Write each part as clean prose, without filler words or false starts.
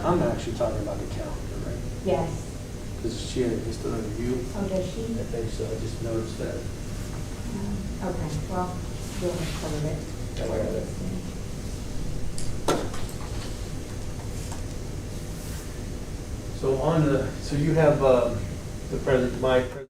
I'm actually talking about the calendar, right? Yes. Because she had it listed under you. Oh, does she? I think so, I just noticed that. Okay, well, we'll have covered it. I got it. So on the, so you have the present, my present.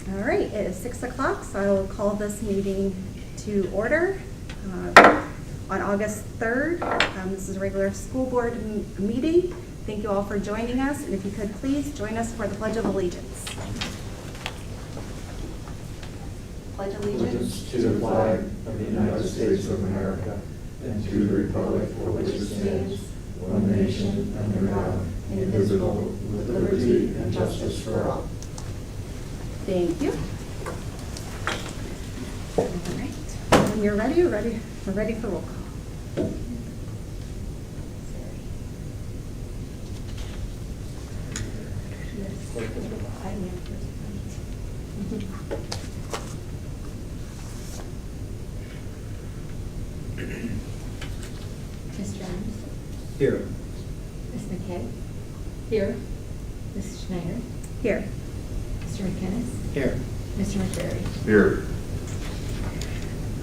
All right, it is 6 o'clock, so I will call this meeting to order. On August 3rd, this is a regular school board meeting. Thank you all for joining us, and if you could please join us for the Pledge of Allegiance. Pledge allegiance To the flag of the United States of America and to the republic for which it stands, one nation, under God, indivisible, with liberty and justice for all. Thank you. All right, when you're ready, we're ready for roll call. Ms. Jones? Here. Ms. McKay? Here. Mrs. Schneider? Here. Mr. McKinnis? Here. Mr. McCreary? Here.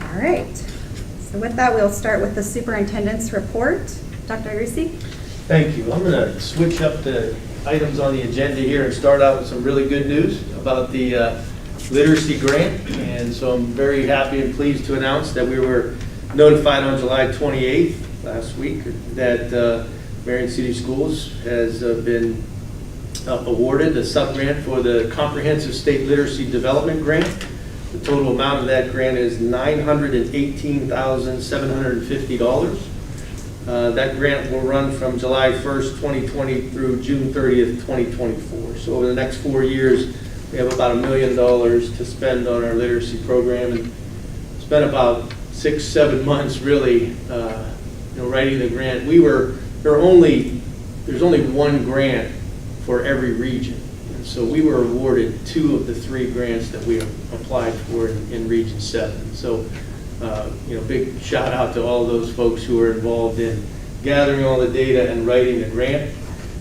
All right, so with that, we'll start with the superintendent's report. Dr. Irucci? Thank you. I'm going to switch up the items on the agenda here and start out with some really good news about the literacy grant. And so I'm very happy and pleased to announce that we were notified on July 28th, last week, that Marion City Schools has been awarded a sub-grant for the Comprehensive State Literacy Development Grant. The total amount of that grant is $918,750. That grant will run from July 1st, 2020 through June 30th, 2024. So over the next 4 years, we have about $1 million to spend on our literacy program, and spent about 6-7 months really writing the grant. There's only one grant for every region. And so we were awarded 2 of the 3 grants that we applied for in Region 7. So, big shout out to all those folks who are involved in gathering all the data and writing the grant.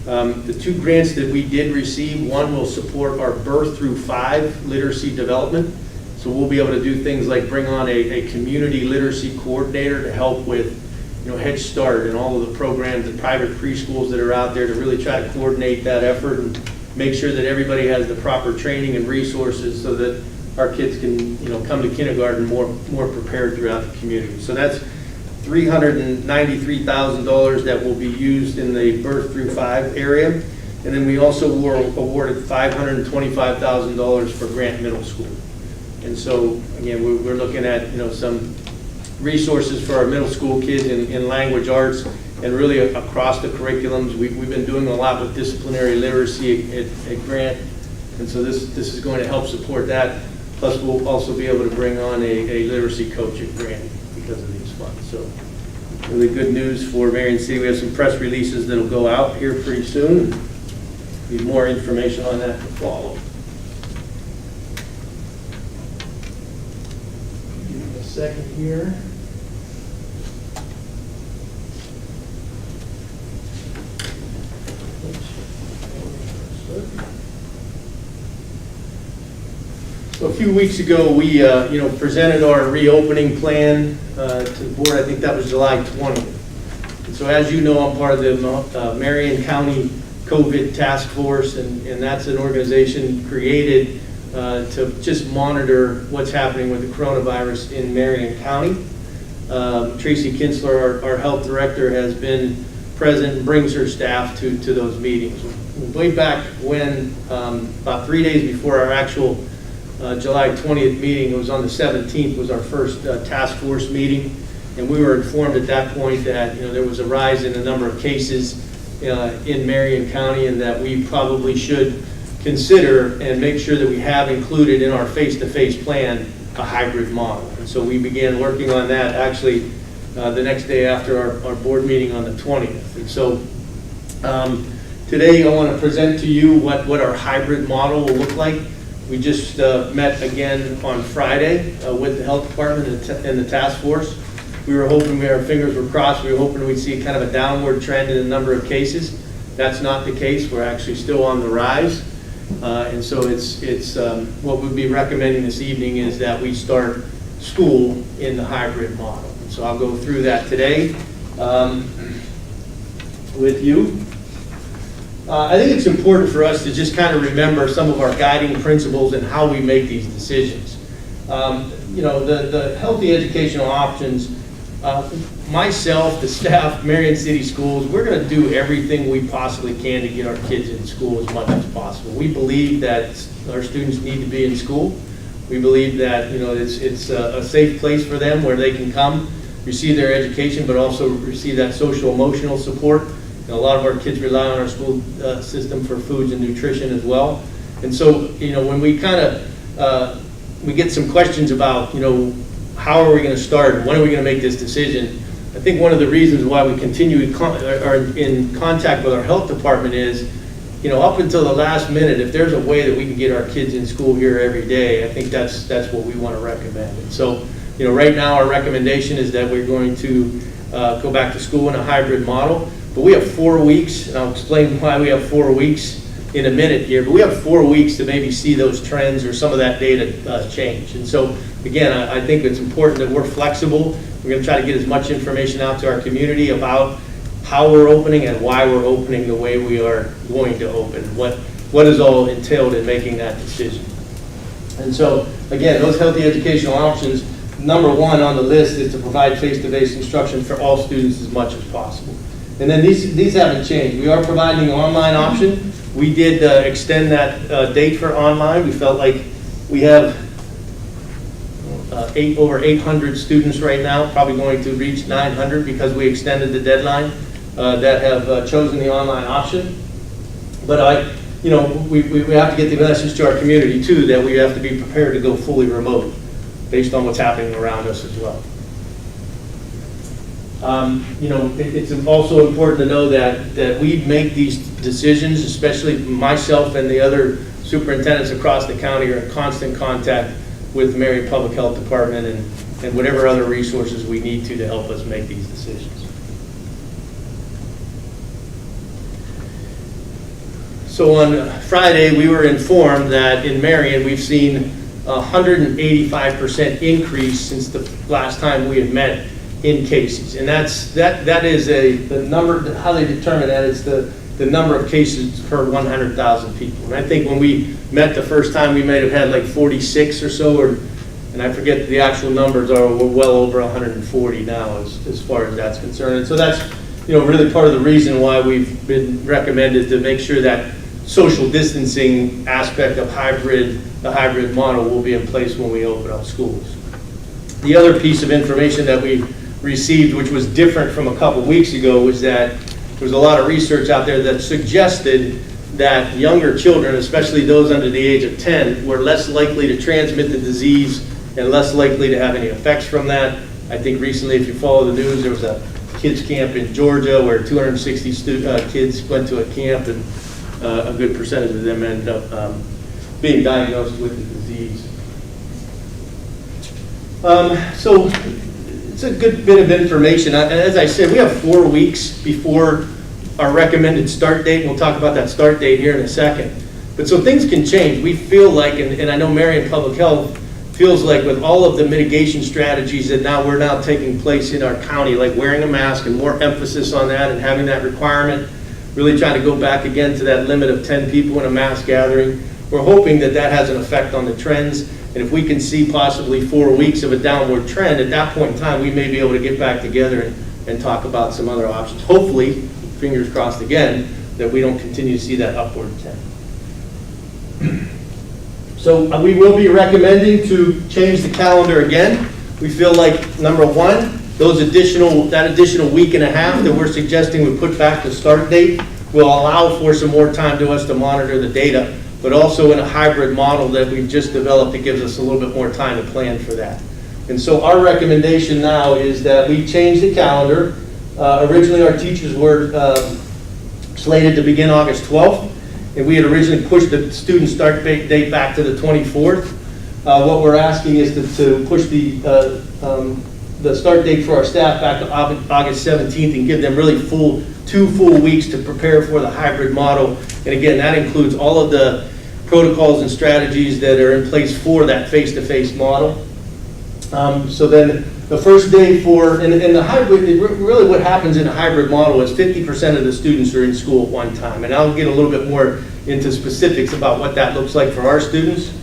The 2 grants that we did receive, one will support our birth through 5 literacy development. So we'll be able to do things like bring on a community literacy coordinator to help with Head Start and all of the programs, the private preschools that are out there, to really try to coordinate that effort and make sure that everybody has the proper training and resources so that our kids can come to kindergarten more prepared throughout the community. So that's $393,000 that will be used in the birth through 5 area. And then we also were awarded $525,000 for Grant Middle School. And so again, we're looking at some resources for our middle school kids in language arts and really across the curriculums. We've been doing a lot with disciplinary literacy at Grant, and so this is going to help support that. Plus, we'll also be able to bring on a literacy coach at Grant because of these funds. So really good news for Marion City. We have some press releases that'll go out here pretty soon. Need more information on that to follow. Give me a second here. So a few weeks ago, we presented our reopening plan to the board. I think that was July 20th. And so as you know, I'm part of the Marion County COVID Task Force, and that's an organization created to just monitor what's happening with the coronavirus in Marion County. Tracy Kinsler, our health director, has been present and brings her staff to those meetings. Way back when, about 3 days before our actual July 20th meeting, it was on the 17th, was our first task force meeting, and we were informed at that point that there was a rise in the number of cases in Marion County, and that we probably should consider and make sure that we have included in our face-to-face plan a hybrid model. And so we began working on that actually the next day after our board meeting on the 20th. And so today I want to present to you what our hybrid model will look like. We just met again on Friday with the health department and the task force. We were hoping, our fingers were crossed, we were hoping we'd see kind of a downward trend in the number of cases. That's not the case. We're actually still on the rise. And so it's what we'd be recommending this evening is that we start school in the hybrid model. And so I'll go through that today with you. I think it's important for us to just kind of remember some of our guiding principles and how we make these decisions. You know, the healthy educational options, myself, the staff, Marion City Schools, we're going to do everything we possibly can to get our kids in school as much as possible. We believe that our students need to be in school. We believe that, you know, it's a safe place for them where they can come, receive their education, but also receive that social emotional support. You know, a lot of our kids rely on our school system for foods and nutrition as well. And so, you know, when we kind of, we get some questions about, you know, how are we going to start? When are we going to make this decision? I think one of the reasons why we continue in contact with our health department is, you know, up until the last minute, if there's a way that we can get our kids in school here every day, I think that's what we want to recommend. And so, you know, right now our recommendation is that we're going to go back to school in a hybrid model. But we have 4 weeks, and I'll explain why we have 4 weeks in a minute here, but we have 4 weeks to maybe see those trends or some of that data change. And so, again, I think it's important that we're flexible. We're going to try to get as much information out to our community about how we're opening and why we're opening the way we are going to open, what is all entailed in making that decision. And so, again, those healthy educational options, number one on the list is to provide face-to-face instruction for all students as much as possible. And then these haven't changed. We are providing an online option. We did extend that date for online. We felt like we have over 800 students right now, probably going to reach 900 because we extended the deadline, that have chosen the online option. But you know, we have to get the message to our community too that we have to be prepared to go fully remote based on what's happening around us as well. You know, it's also important to know that we make these decisions, especially myself and the other superintendents across the county are in constant contact with the Marion Public Health Department and whatever other resources we need to help us make these decisions. So on Friday, we were informed that in Marion, we've seen a 185% increase since the last time we had met in cases. And that is the number, how they determine that is the number of cases per 100,000 people. And I think when we met the first time, we may have had like 46 or so, and I forget the actual numbers we're well over 140 now as far as that's concerned. And so that's, you know, really part of the reason why we've been recommended to make sure that social distancing aspect of the hybrid model will be in place when we open up schools. The other piece of information that we received, which was different from a couple weeks ago, was that there was a lot of research out there that suggested that younger children, especially those under the age of 10, were less likely to transmit the disease and less likely to have any effects from that. I think recently, if you follow the news, there was a kids camp in Georgia where 260 kids went to a camp, and a good percentage of them ended up being diagnosed with the disease. So it's a good bit of information. As I said, we have 4 weeks before our recommended start date, and we'll talk about that start date here in a second. But so things can change. We feel like, and I know Marion Public Health feels like with all of the mitigation strategies that we're now taking place in our county, like wearing a mask and more emphasis on that and having that requirement, really trying to go back again to that limit of 10 people in a mass gathering. We're hoping that that has an effect on the trends. And if we can see possibly 4 weeks of a downward trend, at that point in time, we may be able to get back together and talk about some other options. Hopefully, fingers crossed again, that we don't continue to see that upward trend. So we will be recommending to change the calendar again. We feel like, number one, that additional week and a half that we're suggesting we put back the start date will allow for some more time to us to monitor the data, but also in a hybrid model that we've just developed, it gives us a little bit more time to plan for that. And so our recommendation now is that we change the calendar. Originally, our teachers were slated to begin August 12th, and we had originally pushed the student start date back to the 24th. What we're asking is to push the start date for our staff back to August 17th and give them really 2 full weeks to prepare for the hybrid model. And again, that includes all of the protocols and strategies that are in place for that face-to-face model. So then the first day and the hybrid, really what happens in a hybrid model is 50% of the students are in school at one time. And I'll get a little bit more into specifics about what that looks like for our students.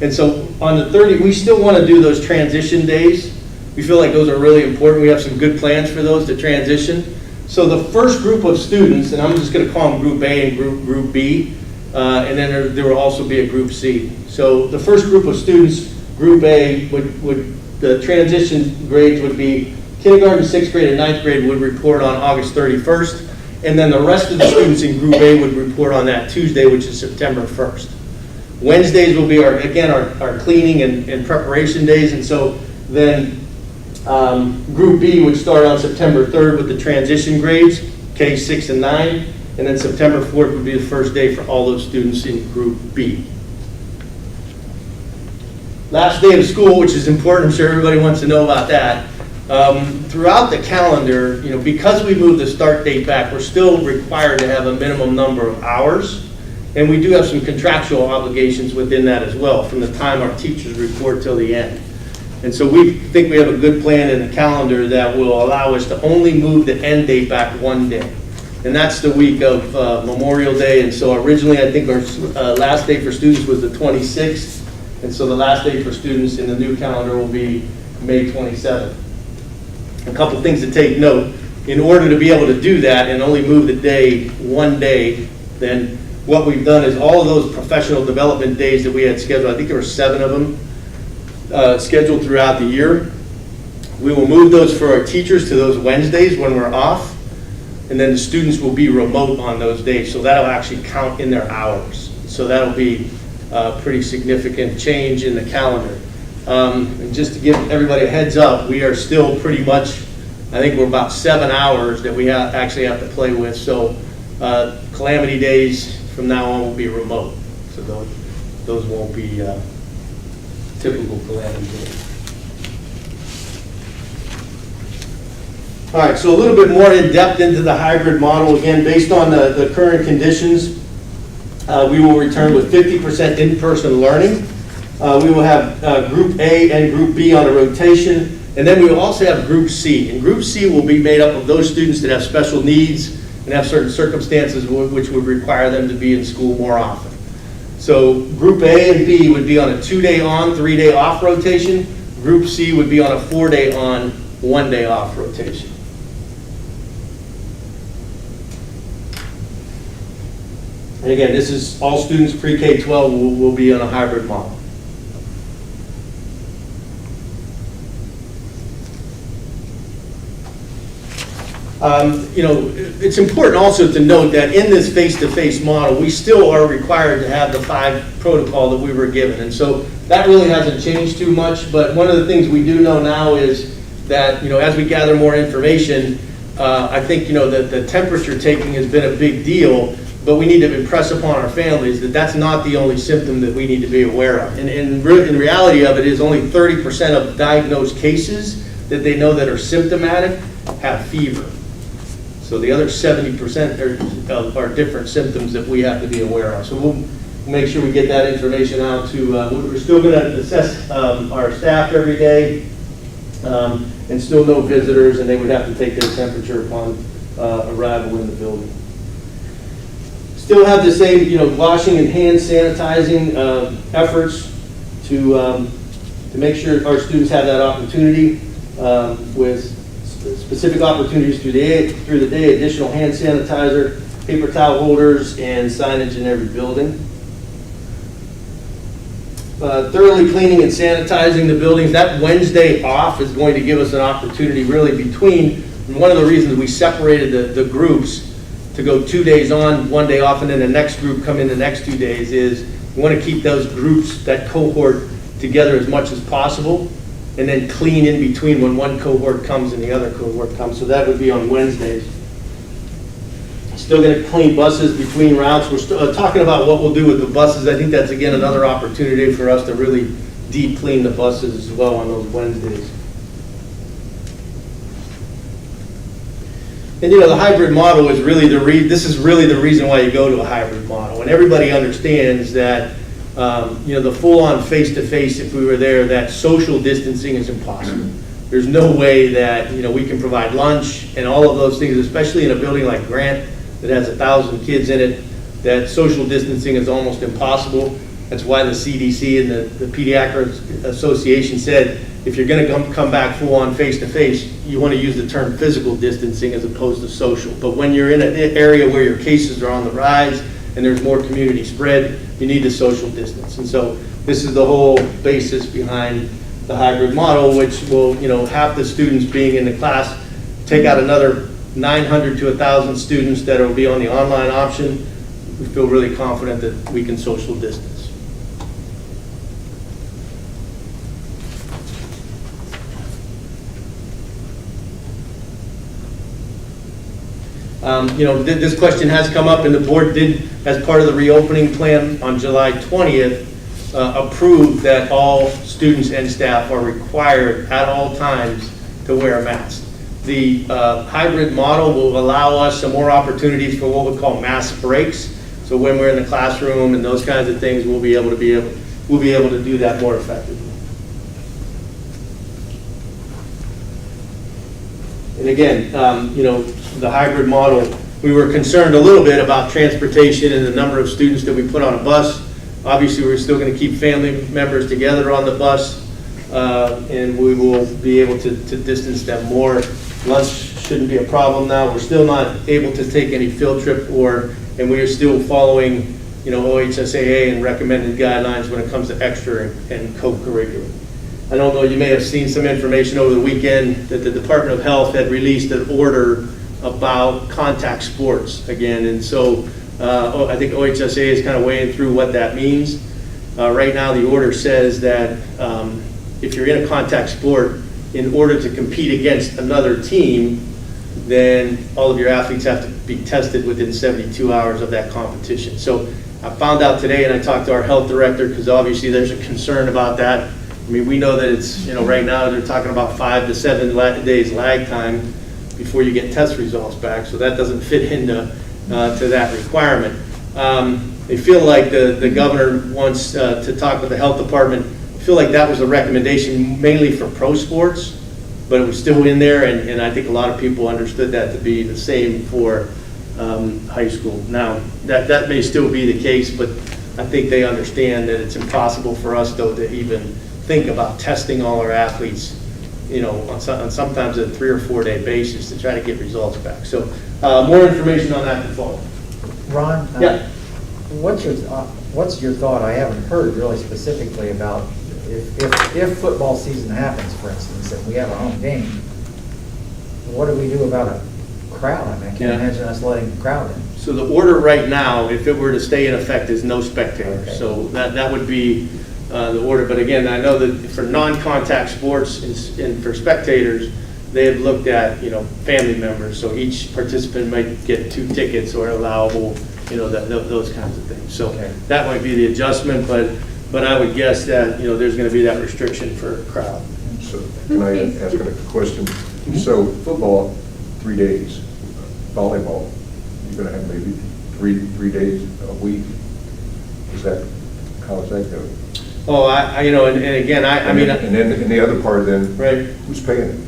And so on the 30, we still want to do those transition days. We feel like those are really important. We have some good plans for those to transition. So the first group of students, and I'm just going to call them Group A and Group B, and then there will also be a Group C. So the first group of students, Group A, the transition grades would be kindergarten, 6th grade, and 9th grade would report on August 31st, and then the rest of the students in Group A would report on that Tuesday, which is September 1st. Wednesdays will be our cleaning and preparation days, and so then Group B would start on September 3rd with the transition grades, K6 and 9, and then September 4th would be the first day for all those students in Group B. Last day of school, which is important, I'm sure everybody wants to know about that. Throughout the calendar, because we moved the start date back, we're still required to have a minimum number of hours, and we do have some contractual obligations within that as well, from the time our teachers report till the end. And so we think we have a good plan in the calendar that will allow us to only move the end date back one day. And that's the week of Memorial Day. And so originally, I think our last day for students was the 26th. And so the last day for students in the new calendar will be May 27th. A couple things to take note. In order to be able to do that and only move the day one day, then what we've done is all of those professional development days that we had scheduled, I think there were 7 of them, scheduled throughout the year. We will move those for our teachers to those Wednesdays when we're off, and then the students will be remote on those days, so that'll actually count in their hours. So that'll be a pretty significant change in the calendar. And just to give everybody a heads up, we are still pretty much, I think we're about 7 hours that we actually have to play with, so calamity days from now on will be remote. So those won't be typical calamity days. All right, so a little bit more in depth into the hybrid model. Again, based on the current conditions, we will return with 50% in-person learning. We will have Group A and Group B on a rotation, and then we will also have Group C. And Group C will be made up of those students that have special needs and have certain circumstances which would require them to be in school more often. So Group A and B would be on a 2-day on, 3-day off rotation. Group C would be on a 4-day on, 1-day off rotation. And again, this is all students pre-K-12 will be on a hybrid model. It's important also to note that in this face-to-face model, we still are required to have the 5 protocol that we were given. And so that really hasn't changed too much, but one of the things we do know now is that, as we gather more information, I think, that the temperature taking has been a big deal, but we need to impress upon our families that that's not the only symptom that we need to be aware of. And in reality of it is only 30% of diagnosed cases that they know that are symptomatic have fever. So the other 70% are different symptoms that we have to be aware of. So we'll make sure we get that information out to, we're still going to assess our staff every day, and still no visitors, and they would have to take their temperature upon arrival in the building. Still have the same, washing and hand sanitizing efforts to make sure our students have that opportunity with specific opportunities through the day, additional hand sanitizer, paper towel holders, and signage in every building. Thoroughly cleaning and sanitizing the buildings. That Wednesday off is going to give us an opportunity really between, and one of the reasons we separated the groups to go 2 days on, 1 day off, and then the next group come in the next 2 days is we want to keep those groups, that cohort, together as much as possible, and then clean in between when one cohort comes and the other cohort comes. So that would be on Wednesdays. Still going to clean buses between routes. We're still talking about what we'll do with the buses. I think that's, again, another opportunity for us to really deep clean the buses as well on those Wednesdays. And the hybrid model is really this is really the reason why you go to a hybrid model. And everybody understands that The full-on face-to-face, if we were there, that social distancing is impossible. There's no way that, we can provide lunch and all of those things, especially in a building like Grant that has 1,000 kids in it, that social distancing is almost impossible. That's why the CDC and the Pediatric Association said, if you're going to come back full-on face-to-face, you want to use the term physical distancing as opposed to social. But when you're in an area where your cases are on the rise and there's more community spread, you need the social distance. And so this is the whole basis behind the hybrid model, which will, half the students being in the class, take out another 900 to 1,000 students that will be on the online option. We feel really confident that we can social distance. This question has come up, and the board did, as part of the reopening plan on July 20th, approve that all students and staff are required at all times to wear a mask. The hybrid model will allow us some more opportunities for what we call mask breaks. So when we're in the classroom and those kinds of things, we'll be able to do that more effectively. And again, the hybrid model, we were concerned a little bit about transportation and the number of students that we put on a bus. Obviously, we're still going to keep family members together on the bus, and we will be able to distance them more. Lunch shouldn't be a problem now. We're still not able to take any field trip, and we are still following, OHSAA and recommended guidelines when it comes to extra and co-curricular. I don't know, you may have seen some information over the weekend that the Department of Health had released an order about contact sports again, and so I think OHSAA is kind of weighing through what that means. Right now, the order says that if you're in a contact sport, in order to compete against another team, then all of your athletes have to be tested within 72 hours of that competition. So I found out today, and I talked to our health director, because obviously there's a concern about that. I mean, we know that it's, right now they're talking about 5 to 7 days lag time before you get test results back, so that doesn't fit into to that requirement. They feel like the governor wants to talk with the health department. I feel like that was a recommendation mainly for pro sports, but it was still in there, and I think a lot of people understood that to be the same for high school. Now, that may still be the case, but I think they understand that it's impossible for us, though, to even think about testing all our athletes, on sometimes a 3 or 4 day basis to try to get results back. So more information on that to follow. Ron, Yeah. what's your thought? I haven't heard really specifically about if football season happens, for instance, and we have our own game, what do we do about a crowd? I mean, I can't imagine us letting a crowd in. So the order right now, if it were to stay in effect, is no spectators. Okay. So that would be the order. But again, I know that for non-contact sports and for spectators, they have looked at, family members. So each participant might get 2 tickets or allowable, those kinds of things. So that might be the adjustment, but I would guess that, there's going to be that restriction for a crowd. So can I ask a question? So football, 3 days. Volleyball, you're going to have maybe three days a week. How does that go? Oh, and again, I mean. And then in the other part then, right. Who's paying it?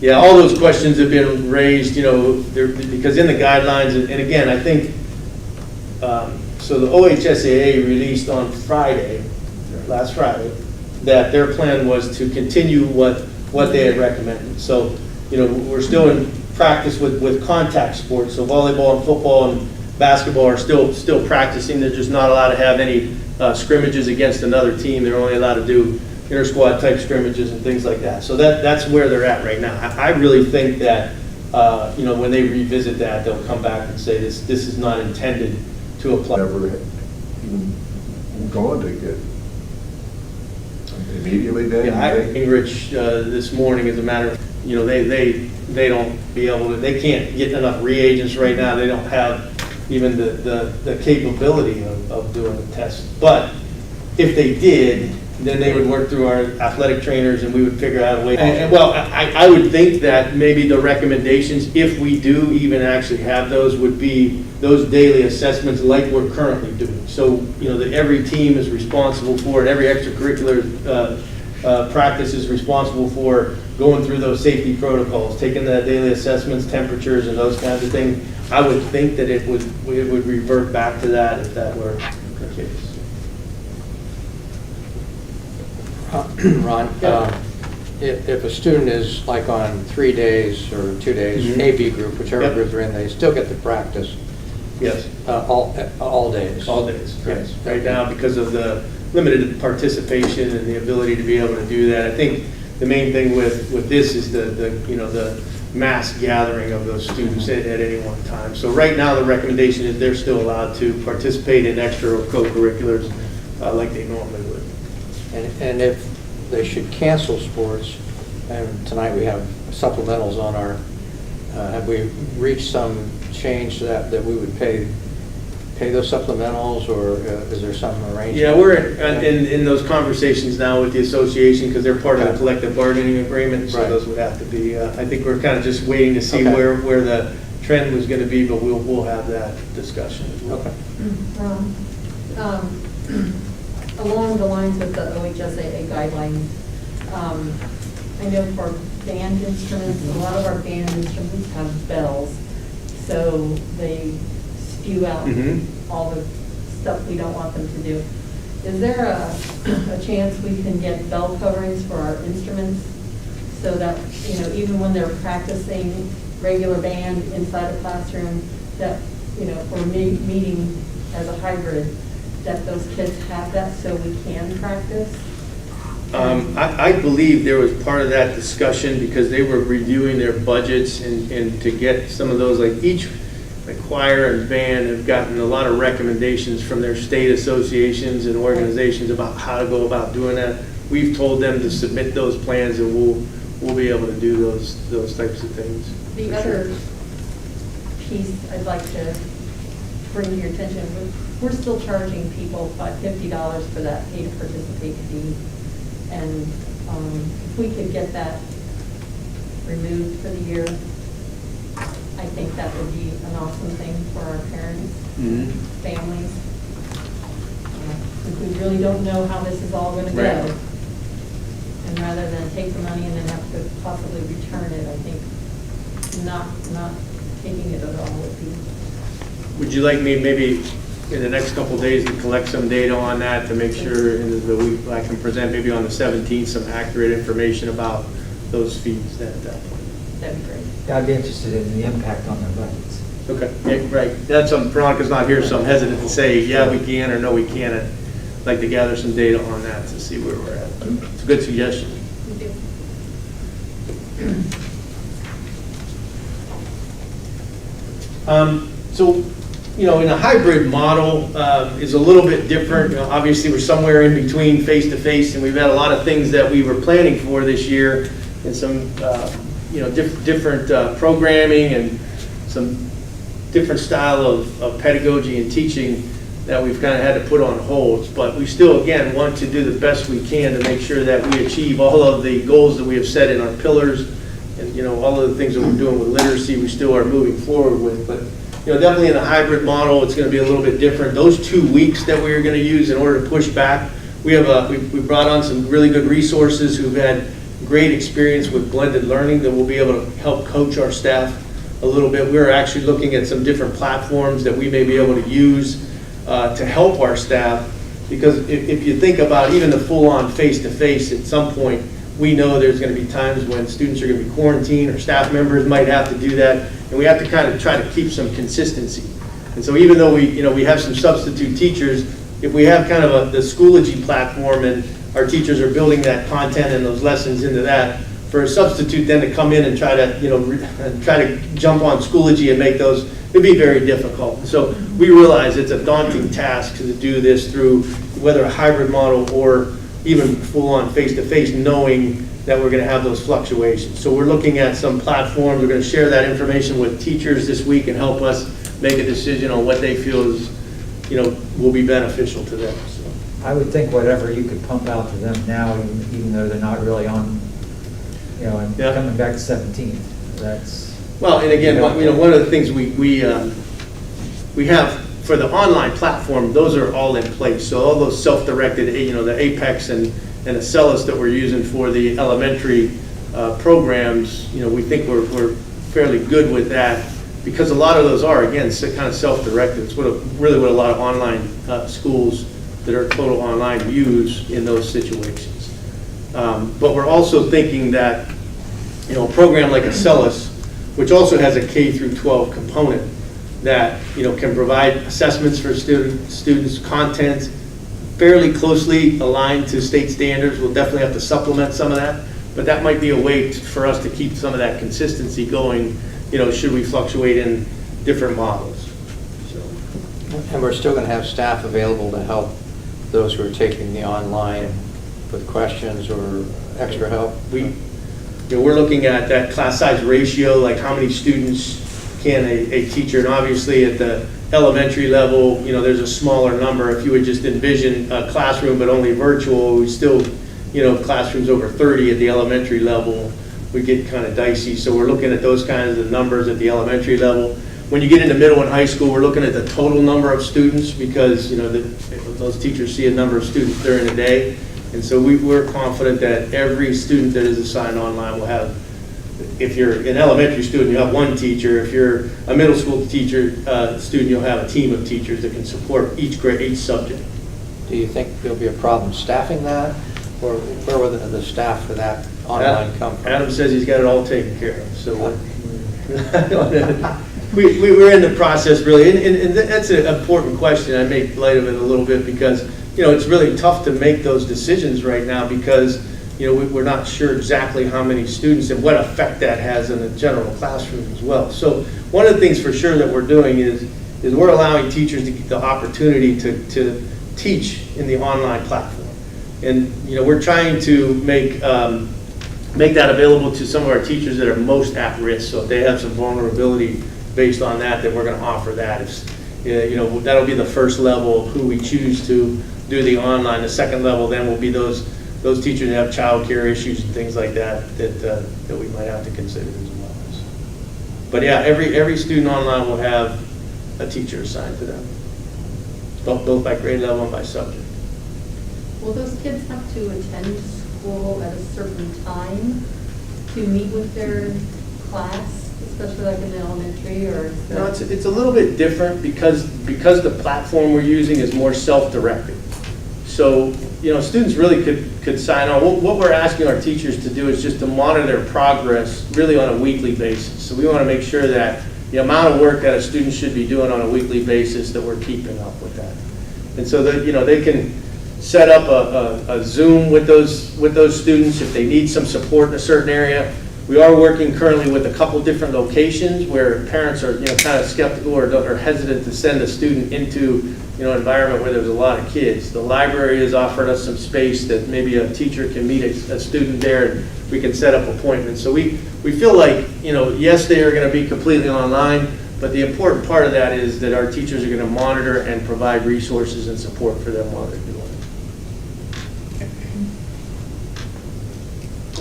Yeah, all those questions have been raised, because in the guidelines, and again, I think, so the OHSAA released on Friday, last Friday, that their plan was to continue what they had recommended. So, we're still in practice with contact sports, so volleyball and football and basketball are still practicing. They're just not allowed to have any scrimmages against another team. They're only allowed to do inter-squad type scrimmages and things like that. So that's where they're at right now. I really think that when they revisit that, they'll come back and say this is not intended to apply. Never even gone to get immediately then? Yeah, I English this morning, as a matter of, they don't be able to, they can't get enough reagents right now. They don't have even the capability of doing the test. But if they did, Then they would work through our athletic trainers, and we would figure out a way. And well, I would think that maybe the recommendations, if we do even actually have those, would be those daily assessments like we're currently doing. So, that every team is responsible for it, every extracurricular practice is responsible for going through those safety protocols, taking the daily assessments, temperatures, and those kinds of things. I would think that it would revert back to that if that were the case. Ron, if a student is like on 3 days or 2 days, Mhm. AB group, whichever Yep. group they're in, they still get the practice Yes. all days? All days, yes. Yes. Right now, because of the limited participation and the ability to be able to do that, I think the main thing with this is the mass gathering of those students at any one time. So right now, the recommendation is they're still allowed to participate in extra or co-curriculars like they normally would. And if they should cancel sports, and tonight we have supplementals on our, have we reached some change that we would pay those supplementals, or is there some arrangement? Yeah, we're in those conversations now with the association because they're part of the collective bargaining agreement, so Right. those would have to be, I think we're kind of just waiting to see Okay. where the trend was going to be, but we'll have that discussion as well. Okay. Along the lines with the OHSAA guidelines, I know for band instruments, a lot of our band instruments have bells, so they spew out Mhm. all the stuff we don't want them to do. Is there a chance we can get bell coverings for our instruments so that, even when they're practicing regular band inside a classroom, that, for meeting as a hybrid, that those kids have that so we can practice? I believe there was part of that discussion because they were reviewing their budgets and to get some of those, like each choir and band have gotten a lot of recommendations from their state associations and organizations about how to go about doing that. We've told them to submit those plans and we'll be able to do those types of things. The other piece I'd like to bring to your attention, we're still charging people $50 for that pay to participate fee. And if we could get that removed for the year, I think that would be an awesome thing for our parents, families. Since we really don't know how this is all going to go. Right. And rather than take the money and then have to possibly return it, I think not taking it at all would be. Would you like me maybe in the next couple of days to collect some data on that to make sure in the week I can present maybe on the 17th some accurate information about those fees at that point? That'd be great. Yeah, I'd be interested in the impact on their budgets. Okay, yeah, right. That's something, Veronica's not here, so I'm hesitant to say, yeah, we can, or no, we can't. I'd like to gather some data on that to see where we're at. It's a good suggestion. So, in a hybrid model is a little bit different. Obviously, we're somewhere in between face-to-face, and we've had a lot of things that we were planning for this year, and some, different programming and some different style of pedagogy and teaching that we've kind of had to put on hold. But we still, again, want to do the best we can to make sure that we achieve all of the goals that we have set in our pillars, and all of the things that we're doing with literacy, we still are moving forward with. But definitely in the hybrid model, it's going to be a little bit different. Those 2 weeks that we are going to use in order to push back, we brought on some really good resources who've had great experience with blended learning that will be able to help coach our staff a little bit. We're actually looking at some different platforms that we may be able to use to help our staff, because if you think about even the full-on face-to-face, at some point, we know there's going to be times when students are going to be quarantined or staff members might have to do that, and we have to kind of try to keep some consistency. And so even though we have some substitute teachers, if we have kind of the Schoology platform and our teachers are building that content and those lessons into that, for a substitute then to come in and try to jump on Schoology and make those, it'd be very difficult. So we realize it's a daunting task to do this through whether a hybrid model or even full-on face-to-face, knowing that we're going to have those fluctuations. So we're looking at some platforms. We're going to share that information with teachers this week and help us make a decision on what they feel is, will be beneficial to them. So. I would think whatever you could pump out to them now, even though they're not really on, you know, and Yeah. coming back to 17th, that's. Well, and again, one of the things we have for the online platform, those are all in place. So all those self-directed, the Apex and Acellus that we're using for the elementary programs, we think we're fairly good with that, because a lot of those are, again, kind of self-directed. It's really what a lot of online schools that are total online use in those situations. But we're also thinking that, a program like Acellus, which also has a K through 12 component, that can provide assessments for students, content fairly closely aligned to state standards. We'll definitely have to supplement some of that, but that might be a way for us to keep some of that consistency going, should we fluctuate in different models. So. And we're still going to have staff available to help those who are taking the online with questions or extra help. We're looking at that class size ratio, like how many students can a teacher, and obviously at the elementary level, there's a smaller number. If you would just envision a classroom but only virtual, we still, classrooms over 30 at the elementary level, we get kind of dicey. So we're looking at those kinds of numbers at the elementary level. When you get into middle and high school, we're looking at the total number of students, because those teachers see a number of students during the day. And so we're confident that every student that is assigned online will have, if you're an elementary student, you have one teacher. If you're a middle school student, you'll have a team of teachers that can support each grade, each subject. Do you think there'll be a problem staffing that? Or where will the staff for that online come from? Adam says he's got it all taken care of. So we're in the process, really. And that's an important question. I make light of it a little bit because, it's really tough to make those decisions right now, because we're not sure exactly how many students and what effect that has in the general classroom as well. So one of the things for sure that we're doing is we're allowing teachers to get the opportunity to teach in the online platform. And we're trying to make that available to some of our teachers that are most at risk. So if they have some vulnerability based on that, then we're going to offer that. That'll be the first level of who we choose to do the online. The second level then will be those teachers that have child care issues and things like that we might have to consider as well. But yeah, every student online will have a teacher assigned to them, both by grade level and by subject. Will those kids have to attend school at a certain time to meet with their class, especially like in the elementary, or? No, it's a little bit different because the platform we're using is more self-directed. So, students really could sign on. What we're asking our teachers to do is just to monitor their progress really on a weekly basis. So we want to make sure that the amount of work that a student should be doing on a weekly basis, that we're keeping up with that. And so that, they can set up a Zoom with those students if they need some support in a certain area. We are working currently with a couple different locations where parents are, kind of skeptical or hesitant to send a student into, an environment where there's a lot of kids. The library has offered us some space that maybe a teacher can meet a student there, and we can set up appointments. So we feel like, yes, they are going to be completely online, but the important part of that is that our teachers are going to monitor and provide resources and support for them while they're doing it.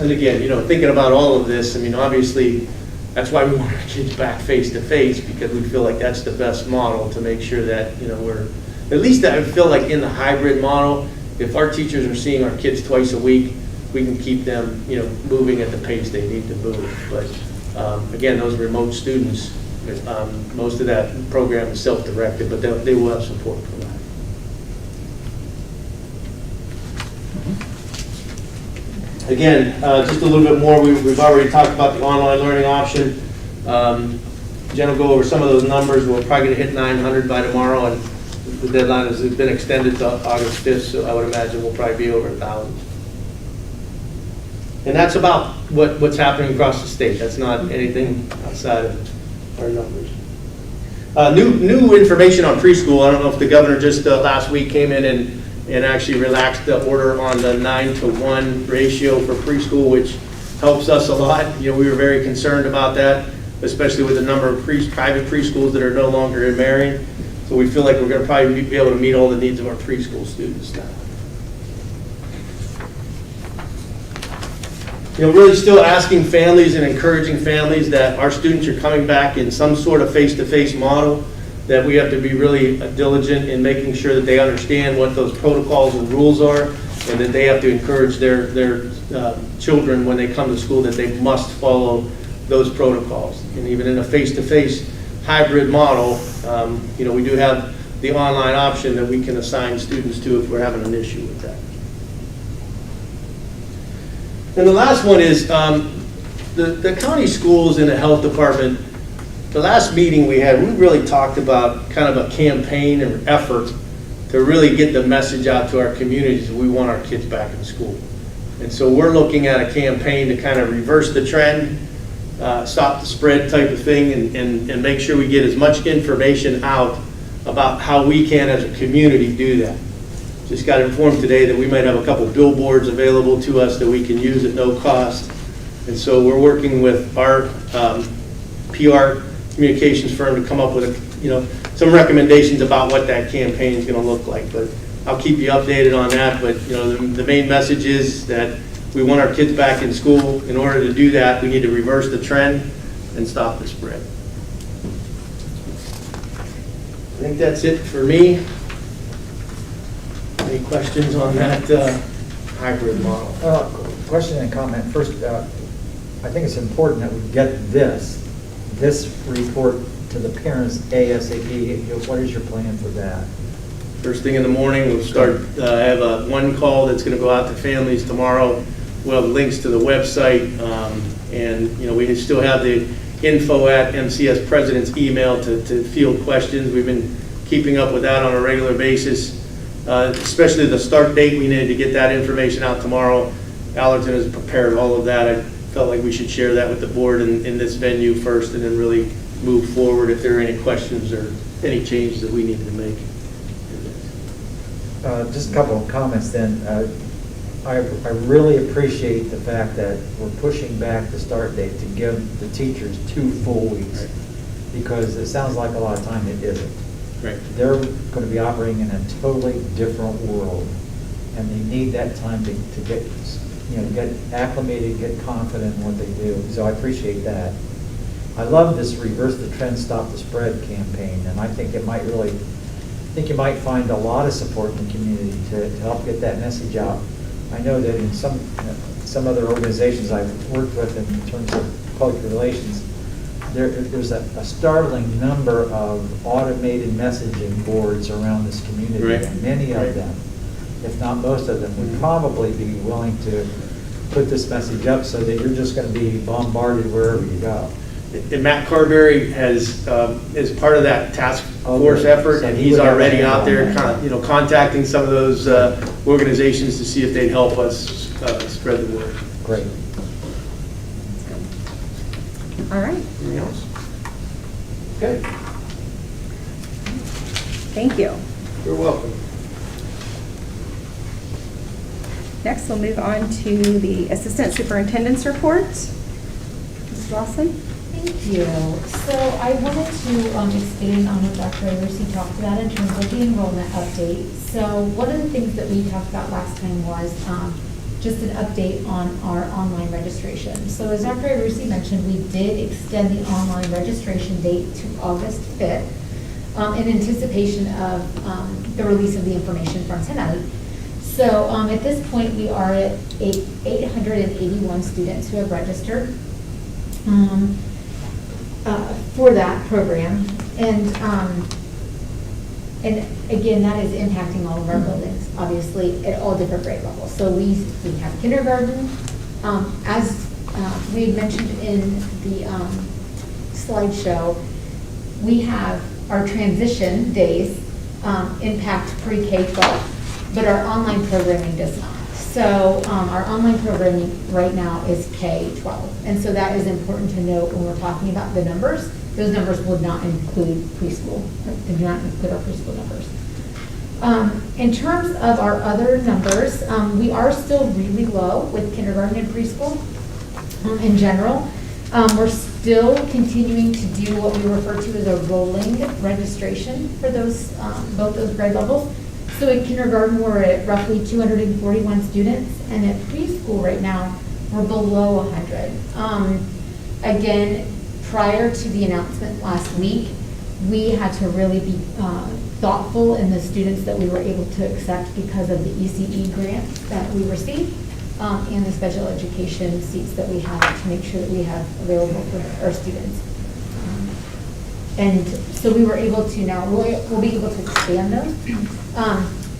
And again, thinking about all of this, obviously, that's why we want our kids back face to face, because we feel like that's the best model to make sure that, we're, at least I feel like in the hybrid model, if our teachers are seeing our kids twice a week, we can keep them, moving at the pace they need to move. But again, those remote students, most of that program is self-directed, but they will have support from that. Again, just a little bit more, we've already talked about the online learning option. Jen will go over some of those numbers. We're probably going to hit 900 by tomorrow, and the deadline has been extended to August 5th, so I would imagine we'll probably be over 1,000. And that's about what's happening across the state. That's not anything outside of our numbers. New information on preschool. I don't know if the governor just last week came in and actually relaxed the order on the 9-to-1 ratio for preschool, which helps us a lot. We were very concerned about that, especially with the number of private preschools that are no longer in Marion. So we feel like we're going to probably be able to meet all the needs of our preschool students now. really still asking families and encouraging families that our students are coming back in some sort of face-to-face model, that we have to be really diligent in making sure that they understand what those protocols and rules are, and that they have to encourage their children when they come to school that they must follow those protocols. And even in a face-to-face hybrid model, we do have the online option that we can assign students to if we're having an issue with that. And the last one is the county schools and the health department. The last meeting we had, we really talked about kind of a campaign or effort to really get the message out to our communities that we want our kids back in school. And so we're looking at a campaign to kind of reverse the trend, stop the spread type of thing, and make sure we get as much information out about how we can as a community do that. Just got informed today that we might have a couple billboards available to us that we can use at no cost. And so we're working with our PR communications firm to come up with some recommendations about what that campaign is going to look like. But I'll keep you updated on that. But the main message is that we want our kids back in school. In order to do that, we need to reverse the trend and stop the spread. I think that's it for me. Any questions on that hybrid model? Question and comment. First, I think it's important that we get this report to the parents ASAP. What is your plan for that? First thing in the morning, we'll start. I have one call that's going to go out to families tomorrow. We'll have links to the website, and we still have the info at MCS President's email to field questions. We've been keeping up with that on a regular basis. Especially the start date, we needed to get that information out tomorrow. Allerton has prepared all of that. I felt like we should share that with the board in this venue first, and then really move forward if there are any questions or any changes that we need to make. Just a couple of comments then. I really appreciate the fact that we're pushing back the start date to give the teachers 2 full weeks, right, because it sounds like a lot of time. It isn't. Right. They're going to be operating in a totally different world, and they need that time to get acclimated, get confident in what they do. So I appreciate that. I love this reverse the trend, stop the spread campaign, and I think you might find a lot of support in the community to help get that message out. I know that in some other organizations I've worked with in terms of public relations, there's a startling number of automated messaging boards around this community, right, and many of them, if not most of them, would probably be willing to put this message up so that you're just going to be bombarded wherever you go. And Matt Carberry is part of that task force effort, So and he he's would have already a hand out on there, that. contacting some of those organizations to see if they'd help us spread the word. Great. All right. Anything else? Okay. Thank you. You're welcome. Next, we'll move on to the Assistant Superintendent's report. Mrs. Lawson? Thank you. So I wanted to expand on what Dr. Iverson talked about in terms of the enrollment update. So one of the things that we talked about last time was just an update on our online registration. So as Dr. Iverson mentioned, we did extend the online registration date to August 5th in anticipation of the release of the information from tonight. So at this point, we are at 881 students who have registered for that program. And again, that is impacting all of our buildings, obviously, at all different grade levels. So we have kindergarten. As we had mentioned in the slideshow, we have our transition days impact pre-K-12, but our online programming does not. So our online programming right now is K-12. And so that is important to note when we're talking about the numbers. Those numbers would not include preschool. They do not include our preschool numbers. In terms of our other numbers, we are still really low with kindergarten and preschool in general. We're still continuing to do what we refer to as a rolling registration for those both those grade levels. So in kindergarten, we're at roughly 241 students, and at preschool right now, We're below 100. Again, prior to the announcement last week, we had to really be thoughtful in the students that we were able to accept because of the ECE grant that we received and the special education seats that we have to make sure that we have available for our students. And so we were able to now, we'll be able to expand those.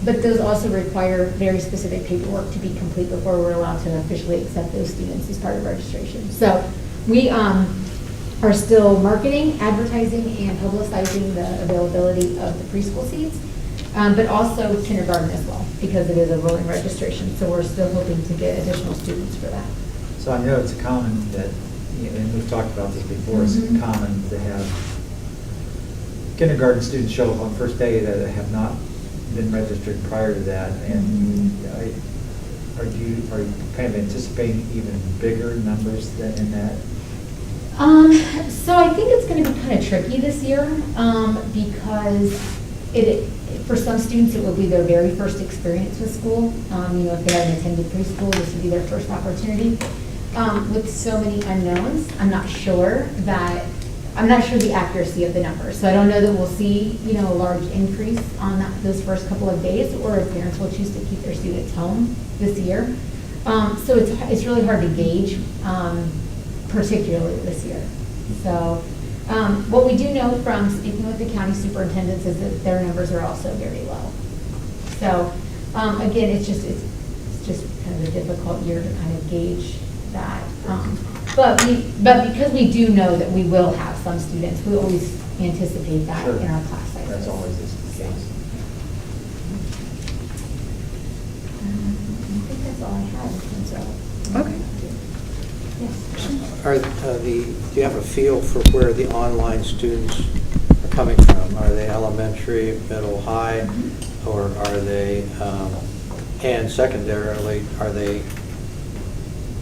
But those also require very specific paperwork to be complete before we're allowed to officially accept those students as part of registration. So we are still marketing, advertising, and publicizing the availability of the preschool seats, but also kindergarten as well, because it is a rolling registration. So we're still hoping to get additional students for that. So I know it's common that, and we've talked about this before, it's common to have kindergarten students show up on first day that have not been registered prior to that, and are you kind of anticipating even bigger numbers in that? So I think it's going to be kind of tricky this year because for some students it will be their very first experience with school. If they haven't attended preschool, this will be their first opportunity. With so many unknowns, I'm not sure the accuracy of the numbers. So I don't know that we'll see, a large increase on those first couple of days, or if parents will choose to keep their students home this year. So it's really hard to gauge, particularly this year. So what we do know from speaking with the county superintendents is that their numbers are also very low. So again, it's just kind of a difficult year to kind of gauge that. But because we do know that we will have some students, we always anticipate that Sure. in our class sizes. That's always the case. I think that's all I have in terms of. Okay. Yes. Do you have a feel for where the online students are coming from? Are they elementary, middle, high, or are they, and secondarily, are they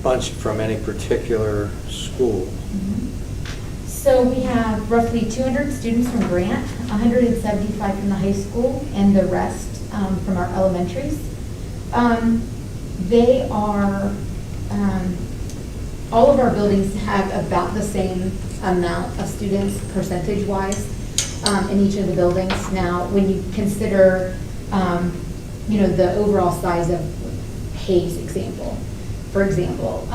bunched from any particular school? So we have roughly 200 students from Grant, 175 from the high school, and the rest from our elementaries. They are, all of our buildings have about the same amount of students percentage-wise in each of the buildings. Now, when you consider, the overall size of Hayes example, for example,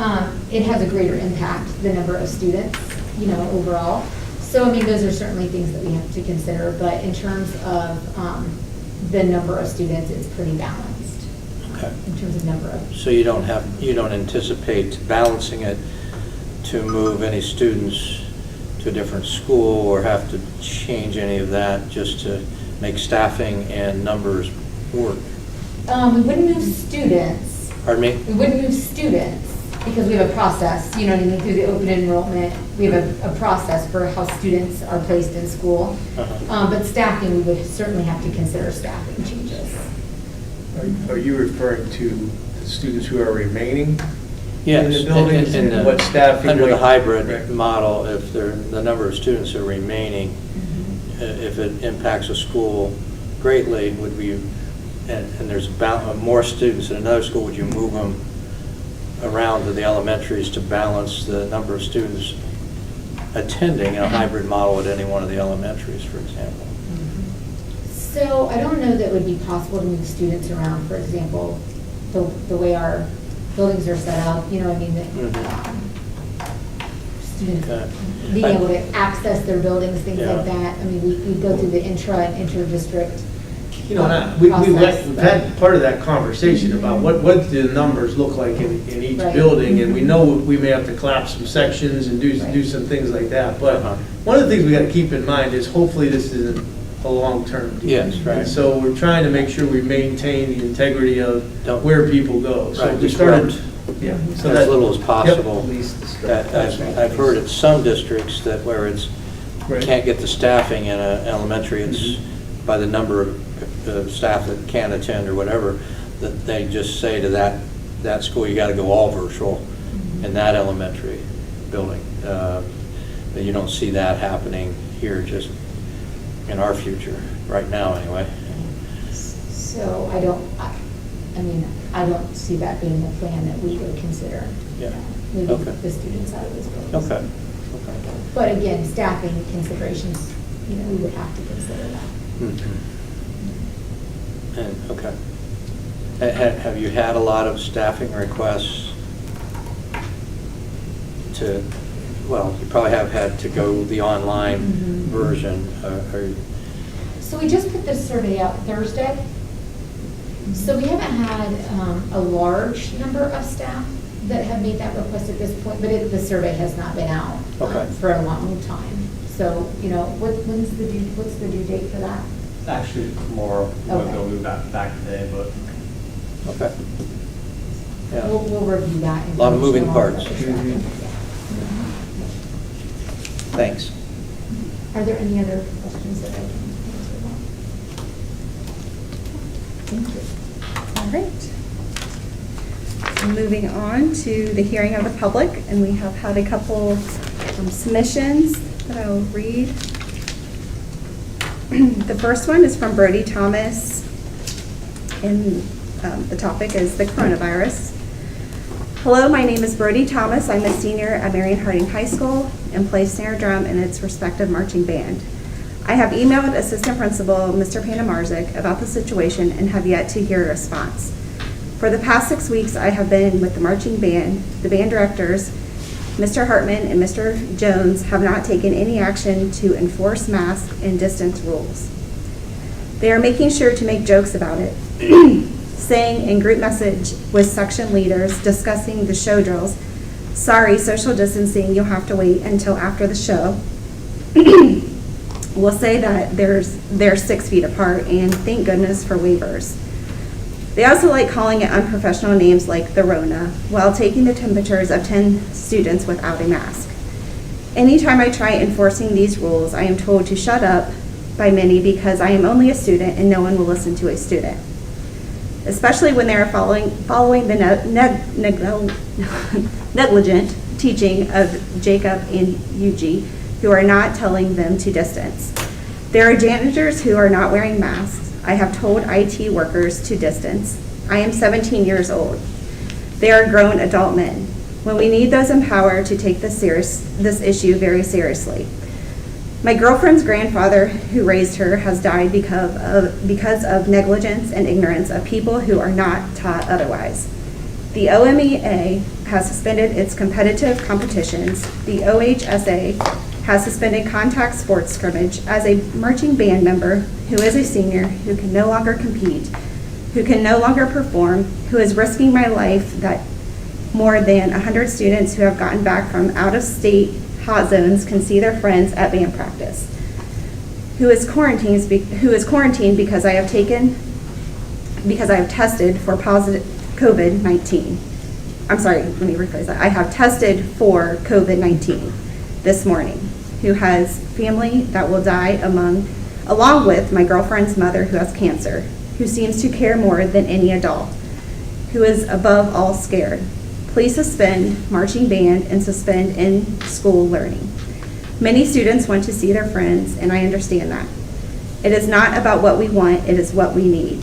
it has a greater impact, the number of students, overall. So, those are certainly things that we have to consider, but in terms of the number of students, it's pretty balanced. Okay. In terms of number of. So you don't anticipate balancing it to move any students to a different school or have to change any of that just to make staffing and numbers work? We wouldn't move students. Pardon me? We wouldn't move students because we have a process, through the open enrollment. We have a process for how students are placed in school. But staffing, we would certainly have to consider staffing changes. Are you referring to the students who are remaining? Yes, In the buildings, and what staffing under the might- hybrid Right. model, if the number of students are remaining, if it impacts a school greatly, would we, and there's about more students in another school, would you move them around to the elementaries to balance the number of students attending in a hybrid model at any one of the elementaries, for example? So I don't know that it would be possible to move students around, for example, the way our buildings are set up, students Okay. being able to access their buildings, things Yeah. like that. We go through the intra and inter-district. And we've process, had part of that conversation about what do the numbers look like in each Right. building, and we know we may have to collapse some sections and do Right. some things like that. But Uh-huh. one of the things we got to keep in mind is hopefully this isn't a long-term deal. Yes, right. And so we're trying to make sure we maintain the integrity of Don't- where people go. So Right, we disrupt started, yeah. So as that- little as possible. Least That- I've heard at some districts that where it's, Right. can't get the staffing in an elementary, it's by the number of staff that can attend or whatever, that they just say to that school, you got to go all virtual in that elementary building. But you don't see that happening here just in our future, right now anyway. So I I mean, I don't see that being a plan that we would consider. Yeah. Moving Okay. the students out of those buildings. Okay. But again, staffing considerations, we would have to consider that. And, okay. Have you had a lot of staffing requests to, well, you probably have had to go the online version. So we just put this survey out Thursday. So we haven't had a large number of staff that have made that request at this point, but the survey has not been out Okay. for a long time. So, what's the due date for that? Actually, tomorrow, Okay. we'll be back today, but Okay. Yeah. We'll review that. A lot of moving information along parts. with the staffing. Thanks. Are there any other questions that I can answer about? Thank you. All right. Moving on to the hearing of the public, and we have had a couple submissions that I will read. The first one is from Brody Thomas, and the topic is the coronavirus. Hello, my name is Brody Thomas. I'm a senior at Marion Harding High School and play snare drum in its respective marching band. I have emailed Assistant Principal Mr. Panamarzik about the situation and have yet to hear a response. For the past 6 weeks, I have been with the marching band. The band directors, Mr. Hartman and Mr. Jones, have not taken any action to enforce mask and distance rules. They are making sure to make jokes about it, saying in group message with section leaders discussing the show drills, sorry, social distancing, you'll have to wait until after the show. We'll say that they're 6 feet apart, and thank goodness for waivers. They also like calling it unprofessional names like the Rona while taking the temperatures of 10 students without a mask. Anytime I try enforcing these rules, I am told to shut up by many because I am only a student and no one will listen to a student. Especially when they are following the negligent teaching of Jacob and Yuji, who are not telling them to distance. There are janitors who are not wearing masks. I have told IT workers to distance. I am 17 years old. They are grown adult men. When we need those in power to take this issue very seriously. My girlfriend's grandfather, who raised her, has died because of negligence and ignorance of people who are not taught otherwise. The OMEA has suspended its competitive competitions. The OHSA has suspended contact sports scrimmage. As a marching band member who is a senior, who can no longer compete, who can no longer perform, who is risking my life that more than 100 students who have gotten back from out-of-state hot zones can see their friends at band practice, who is quarantined because I have tested for positive COVID-19. I'm sorry, let me rephrase that. I have tested for COVID-19 this morning, who has family that will die along with my girlfriend's mother who has cancer, who seems to care more than any adult, who is above all scared. Please suspend marching band and suspend in-school learning. Many students want to see their friends, and I understand that. It is not about what we want, it is what we need.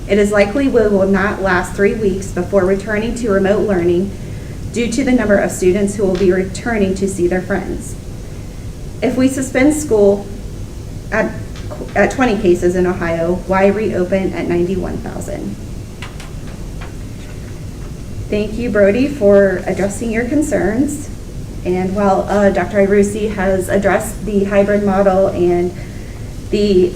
It is likely we will not last 3 weeks before returning to remote learning due to the number of students who will be returning to see their friends. If we suspend school at 20 cases in Ohio, why reopen at 91,000? Thank you, Brody, for addressing your concerns. And while Dr. Irusi has addressed the hybrid model and the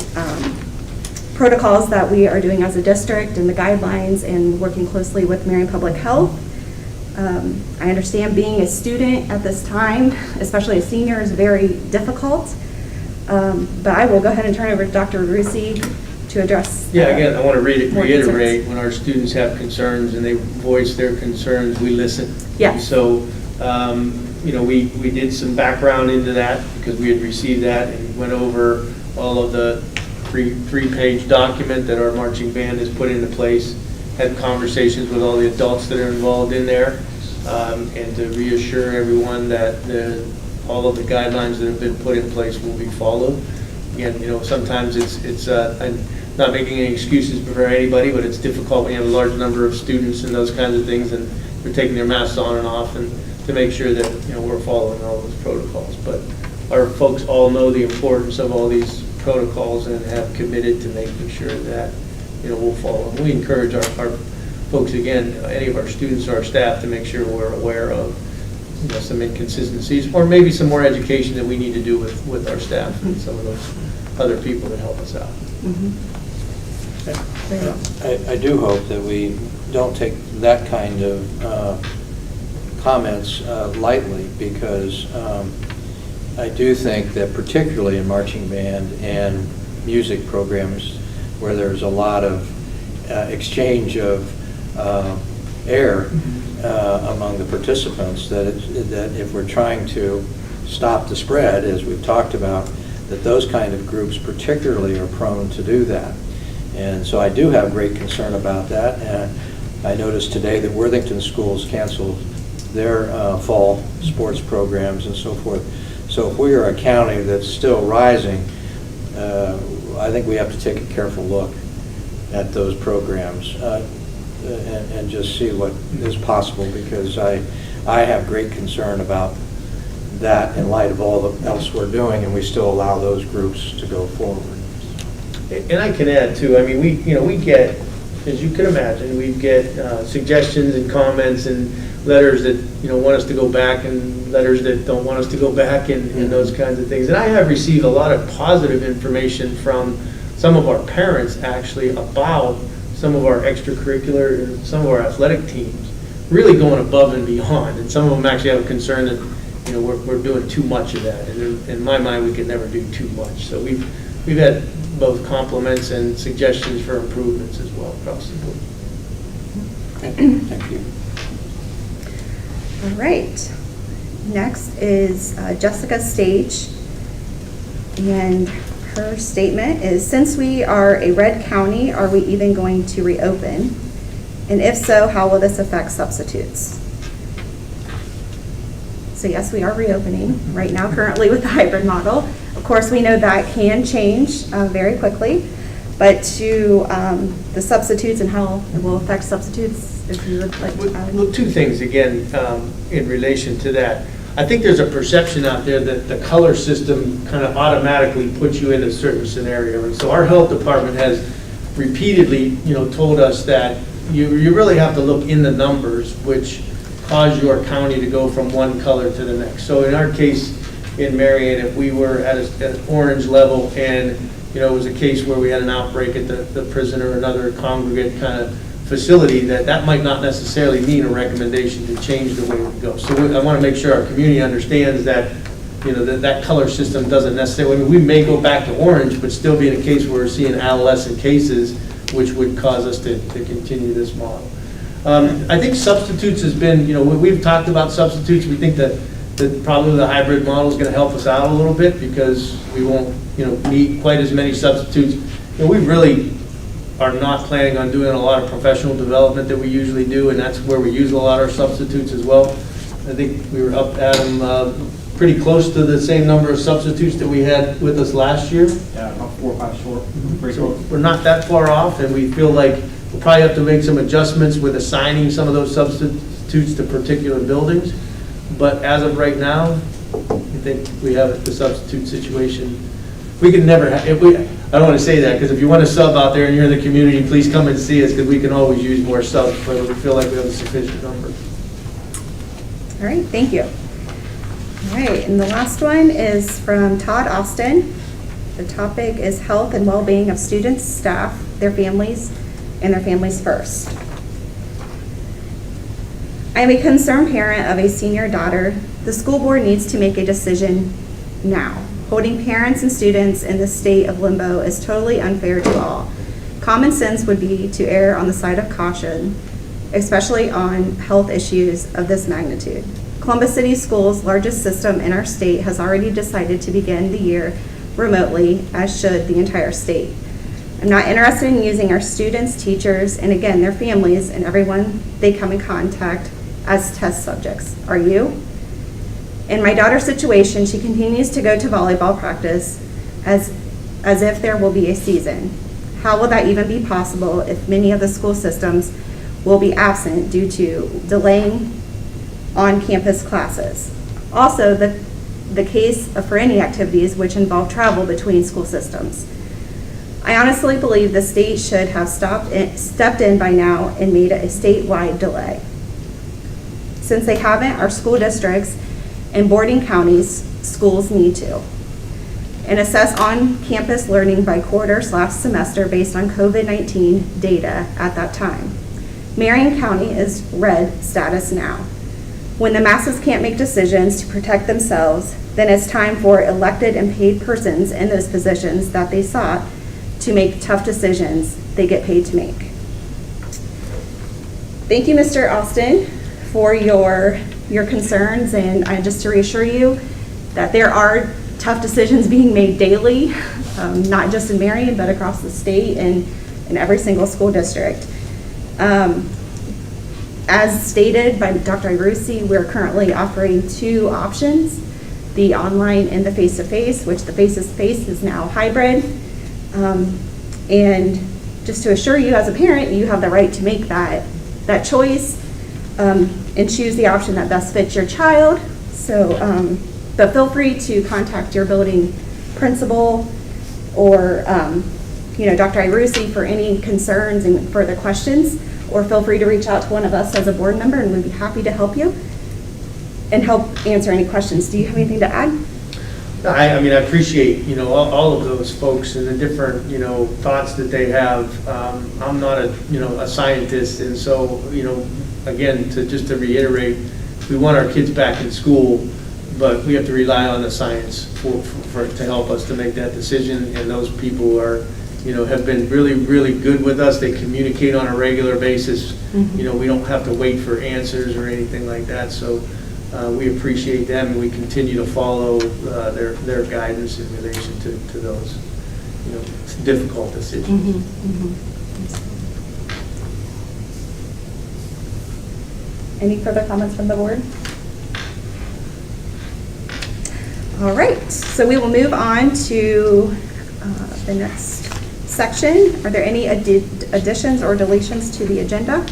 protocols that we are doing as a district and the guidelines and working closely with Marion Public Health, I understand being a student at this time, especially a senior, is very difficult. But I will go ahead and turn it over to Dr. Irusi to address. Yeah, again, I want to more reiterate, concerns. when our students have concerns and they voice their concerns, we listen. Yeah. So, we did some background into that because we had received that and went over all of the three-page document that our marching band has put into place, had conversations with all the adults that are involved in there, and to reassure everyone that all of the guidelines that have been put in place will be followed. Again, sometimes it's I'm not making any excuses for anybody, but it's difficult when you have a large number of students and those kinds of things, and they're taking their masks on and off, and to make sure that, we're following all those protocols. But our folks all know the importance of all these protocols and have committed to making sure that, we'll follow. And we encourage our folks, again, any of our students or our staff, to make sure we're aware of some inconsistencies, or maybe some more education that we need to do with our staff and some of those other people that help us out. I do hope that we don't take that kind of comments lightly, because I do think that particularly in marching band and music programs where there's a lot of exchange of air among the participants, that if we're trying to stop the spread, as we've talked about, that those kind of groups particularly are prone to do that. And so I do have great concern about that. And I noticed today that Worthington schools canceled their fall sports programs and so forth. So if we are a county that's still rising, I think we have to take a careful look at those programs and just see what is possible, because I have great concern about that in light of all else we're doing, and we still allow those groups to go forward. And I can add too, I mean, we get, as you can imagine, we get suggestions and comments and letters that, want us to go back, and letters that don't want us to go back, and those kinds of things. And I have received a lot of positive information from some of our parents, actually, about some of our extracurricular and some of our athletic teams really going above and beyond. And some of them actually have a concern that, we're doing too much of that. And in my mind, we could never do too much. So we've had both compliments and suggestions for improvements as well across the board. Okay, thank you. All right. Next is Jessica Stage, and her statement is, since we are a red county, are we even going to reopen? And if so, how will this affect substitutes? So yes, we are reopening right now, currently with the hybrid model. Of course, we know that can change very quickly, but to the substitutes and how it will affect substitutes, if you would like to add. Well, two things, again, in relation to that. I think there's a perception out there that the color system kind of automatically puts you in a certain scenario. And so our health department has repeatedly, told us that you really have to look in the numbers, which cause your county to go from one color to the next. So in our case in Marion, if we were at an orange level and, it was a case where we had an outbreak at the prison or another congregate kind of facility, that might not necessarily mean a recommendation to change the way we go. So I want to make sure our community understands that, that color system doesn't necessarily, we may go back to orange, but still be in a case where we're seeing adolescent cases, which would cause us to continue this model. I think substitutes has been, we've talked about substitutes. We think that probably the hybrid model is going to help us out a little bit, because we won't, need quite as many substitutes. We really are not planning on doing a lot of professional development that we usually do, and that's where we use a lot of our substitutes as well. I think we were up at them pretty close to the same number of substitutes that we had with us last year. Yeah, about 4 or 5 short. Pretty So close. we're not that far off, and we feel like we'll probably have to make some adjustments with assigning some of those substitutes to particular buildings. But as of right now, I think we have the substitute situation. We could never have, I don't want to say that, because if you want to sub out there and you're in the community, please come and see us, because we can always use more subs, but we feel like we have a sufficient number. All right, thank you. All right, and the last one is from Todd Austin. The topic is health and well-being of students, staff, their families, and their families first. I am a concerned parent of a senior daughter. The school board needs to make a decision now. Holding parents and students in this state of limbo is totally unfair to all. Common sense would be to err on the side of caution, especially on health issues of this magnitude. Columbus City Schools, largest system in our state, has already decided to begin the year remotely, as should the entire state. I'm not interested in using our students, teachers, and again, their families and everyone they come in contact as test subjects. Are you? In my daughter's situation, she continues to go to volleyball practice as as if there will be a season. How will that even be possible if many of the school systems will be absent due to delaying on-campus classes? Also, the case for any activities which involve travel between school systems. I honestly believe the state should have stepped in by now and made a statewide delay. Since they haven't, our school districts and boarding counties schools need to. And assess on-campus learning by quarter/semester based on COVID-19 data at that time. Marion County is red status now. When the masses can't make decisions to protect themselves, then it's time for elected and paid persons in those positions that they sought to make tough decisions they get paid to make. Thank you, Mr. Austin, for your concerns, and just to reassure you that there are tough decisions being made daily, not just in Marion, but across the state and in every single school district. As stated by Dr. Irucci, we're currently offering 2 options, the online and the face-to-face, which the face-to-face is now hybrid. And just to assure you as a parent, you have the right to make that choice and choose the option that best fits your child. So, but feel free to contact your building principal or, Dr. Irucci for any concerns and further questions, or feel free to reach out to one of us as a board member, and we'd be happy to help you and help answer any questions. Do you have anything to add? I appreciate, all of those folks and the different, thoughts that they have. I'm not a scientist, and so, again, just to reiterate, we want our kids back in school, but we have to rely on the science to help us to make that decision, and those people are, have been really, really good with us. They communicate on a regular basis. Mm-hmm. We don't have to wait for answers or anything like that, so we appreciate them, and we continue to follow their guidance in relation to those, difficult decisions. Mm-hmm. Any further comments from the board? All right, so we will move on to the next section. Are there any additions or deletions to the agenda?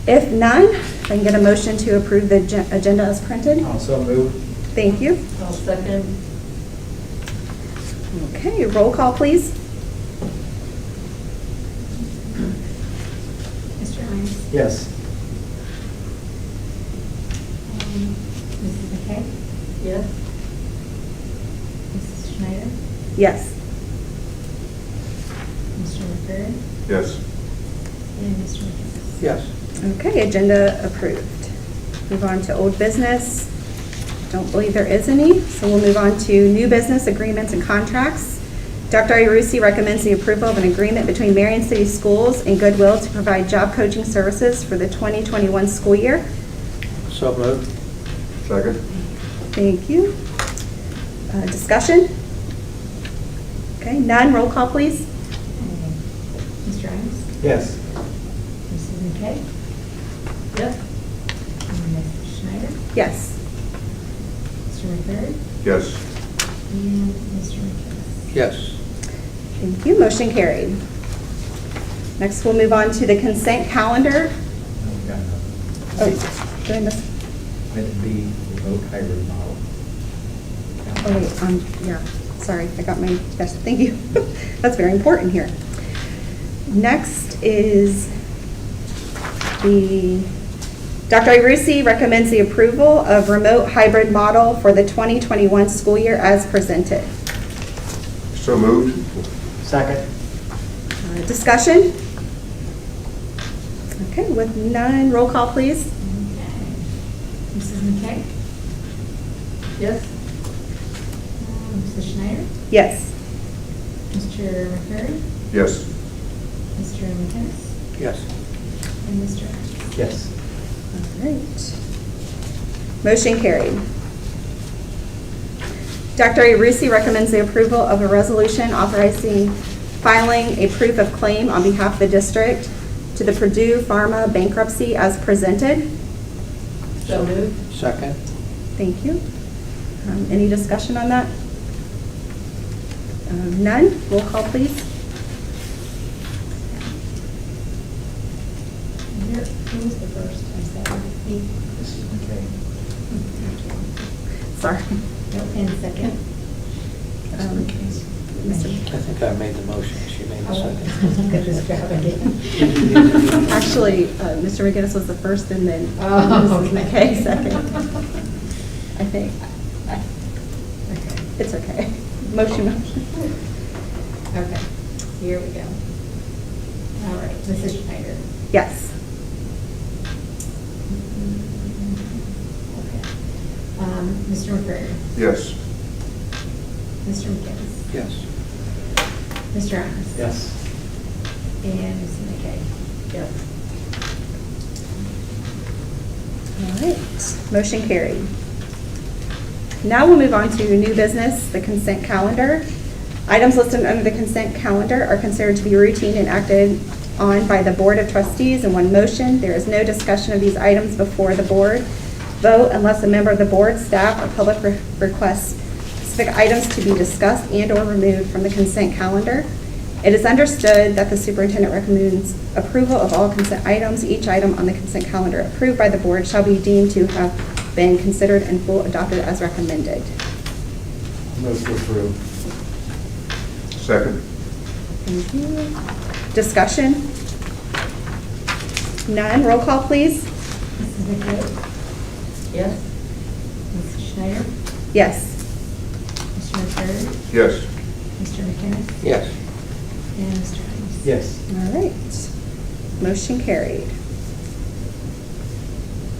If none, I can get a motion to approve the agenda as printed. Also move. Thank you. I'll second. Okay, roll call, please. Mr. Hines? Yes. Mrs. McKay? Yes. Mrs. Schneider? Yes. Mr. McCurry? Yes. And Mr. McKinnis? Yes. Okay, agenda approved. Move on to old business. Don't believe there is any, so we'll move on to new business agreements and contracts. Dr. Irucci recommends the approval of an agreement between Marion City Schools and Goodwill to provide job coaching services for the 2021 school year. So moved. Second? Thank you. Discussion? Okay, none, roll call, please. Mr. Hines? Yes. Mrs. McKay? Yes. And Mrs. Schneider? Yes. Mr. McCurry? Yes. And Mr. McKinnis? Yes. Thank you, motion carried. Next, we'll move on to the consent calendar. No, we got enough. Oh, did I miss? Item B, remote hybrid model. Oh, wait, yeah, sorry, I got my, yes, thank you. That's very important here. Next is Dr. Irucci recommends the approval of remote hybrid model for the 2021 school year as presented. So moved? Second? Discussion? Okay, with none, roll call, please. Mrs. McKay? Yes. Mrs. Schneider? Yes. Mr. McCurry? Yes. Mr. McKinnis? Yes. And Mr. Hines? Yes. All right. Motion carried. Dr. Irucci recommends the approval of a resolution authorizing filing a proof of claim on behalf of the district to the Purdue Pharma bankruptcy as presented. So moved. Second? Thank you. Any discussion on that? None? Roll call, please. Who was the first? I'm sorry. Me? Mrs. McKay. Sorry. No, and second. Mr. I think I made the motion, she made the Oh, second. good extravagant. Actually, Mr. McGinnis was the first and then Oh, Mrs. okay. McKay second. I think. Okay. It's okay. Motion. Okay, here we go. All right, Mrs. Schneider. Yes. Okay. Mr. McCreary. Yes. Mr. McGinnis. Yes. Mr. Adams. Yes. And Mrs. McKay. Yes. All right, motion carried. Now we'll move on to new business, the consent calendar. Items listed under the consent calendar are considered to be routine and acted on by the Board of Trustees in one motion. There is no discussion of these items before the board vote unless a member of the board, staff, or public requests specific items to be discussed and/or removed from the consent calendar. It is understood that the superintendent recommends approval of all consent items. Each item on the consent calendar approved by the board shall be deemed to have been considered and full adopted as recommended. Move to approve. Second. Thank you. Discussion? None. Roll call, please. Mrs. McKay. Yes? Mrs. Schneider. Yes. Mr. McCreary. Yes. Mr. McGinnis. Yes. And Mr. Adams. Yes. All right. Motion carried.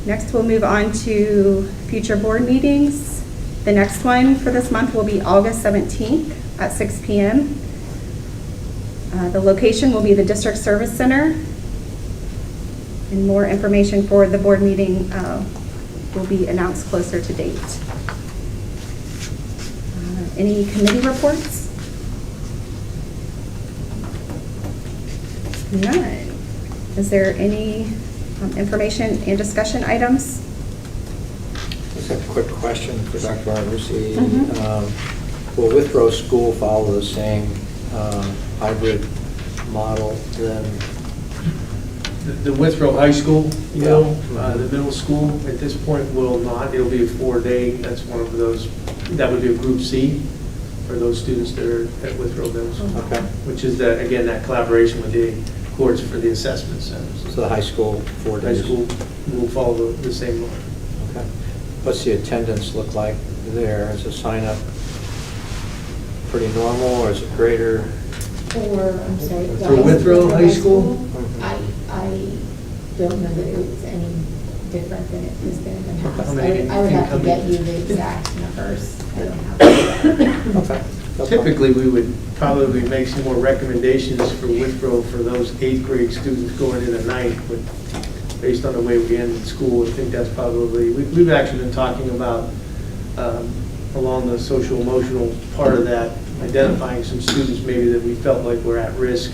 Next, we'll move on to future board meetings. The next one for this month will be August 17th at 6 p.m. The location will be the District Service Center. And more information for the board meeting will be announced closer to date. Any committee reports? None. Is there any information and discussion items? Just a quick question for Dr. Arbusi. Mhm. Will Withrow School follow the same hybrid model then? The Withrow High School will, Yeah. the middle school at this point will not. It'll be a 4-day, that's one of those, that would be a Group C for those students that are at Withrow Middle School. Okay. Which is that, again, that collaboration with the courts for the assessment centers. So the high school, 4 High days? school will follow the same model. Okay. What's the attendance look like there? Is the sign up pretty normal or is it greater? Or, I'm sorry. the For Withrow High School? I don't know that it was any different than it has been in the past. How many I would have to incoming? get you the exact numbers. I don't have that. Okay. Typically, we would probably make some more recommendations for Withrow for those 8th grade students going into 9th, but based on the way we ended school, I think that's probably, we've actually been talking about, along the social emotional part of that, identifying some students maybe that we felt like were at risk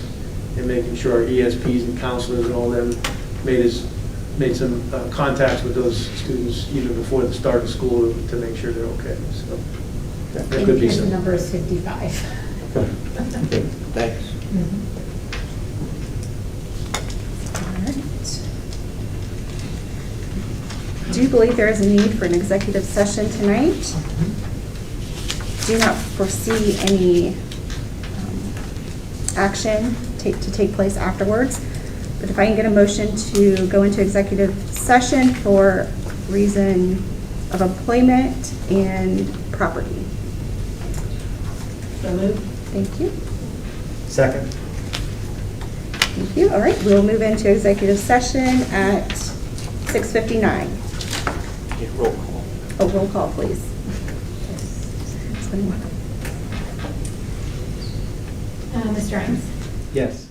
and making sure our ESPs and counselors and all them made some contacts with those students even before the start of school to make sure they're okay. So there could be And the some. number is 55. Okay. Good. Thanks. All right. Do you believe there is a need for an executive session tonight? Do not foresee any action to take place afterwards. But if I can get a motion to go into executive session for reason of employment and property. So moved? Thank you. Second. Thank you. All right, we'll move into executive session at 6:59. Need roll call. Oh, roll call, please. Mr. Imes? Yes.